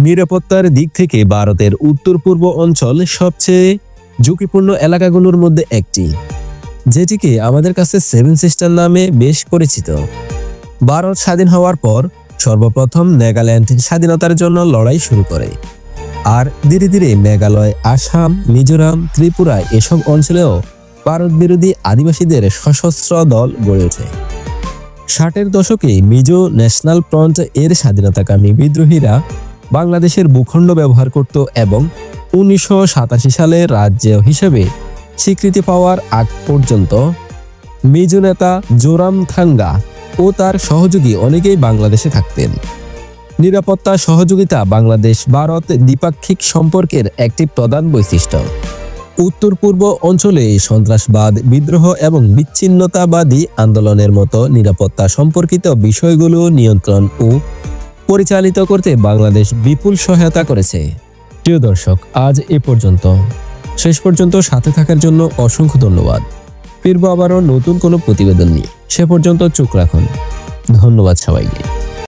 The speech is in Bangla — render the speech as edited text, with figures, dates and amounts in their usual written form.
নিরাপত্তার দিক থেকে ভারতের উত্তর পূর্ব অঞ্চল সবচেয়ে ঝুঁকিপূর্ণ এলাকাগুলোর মধ্যে একটি, যেটিকে আমাদের কাছে সেভেন সিস্টার নামে বেশ পরিচিত। ভারত স্বাধীন হওয়ার পর সর্বপ্রথম নাগাল্যান্ড স্বাধীনতার জন্য লড়াই শুরু করে, আর ধীরে ধীরে মেঘালয়, আসাম, মিজোরাম, ত্রিপুরা এসব অঞ্চলেও ভারত বিরোধী আদিবাসীদের সশস্ত্র দল গড়ে ওঠে। 60-এর দশকে মিজো ন্যাশনাল ফ্রন্ট এর স্বাধীনতাকামী বিদ্রোহীরা বাংলাদেশের ভূখণ্ড ব্যবহার করত এবং 1987 সালে রাজ্য হিসেবে স্বীকৃতি পাওয়ার আগ পর্যন্ত মিজো নেতা জোরামথাঙ্গা ও তার সহযোগী অনেকেই বাংলাদেশে থাকতেন। নিরাপত্তা সহযোগিতা বাংলাদেশ ভারত দ্বিপাক্ষিক সম্পর্কের একটি প্রধান বৈশিষ্ট্য। উত্তর পূর্ব অঞ্চলে সন্ত্রাসবাদ, বিদ্রোহ এবং বিচ্ছিন্নতাবাদী আন্দোলনের মতো নিরাপত্তা সম্পর্কিত বিষয়গুলো নিয়ন্ত্রণ ও পরিচালিত করতে বাংলাদেশ বিপুল সহায়তা করেছে। প্রিয় দর্শক, আজ এ পর্যন্ত। শেষ পর্যন্ত সাথে থাকার জন্য অসংখ্য ধন্যবাদ। ফিরবো আবারও নতুন কোনো প্রতিবেদন নিয়ে। সে পর্যন্ত চোখ রাখুন। ধন্যবাদ সবাইকে।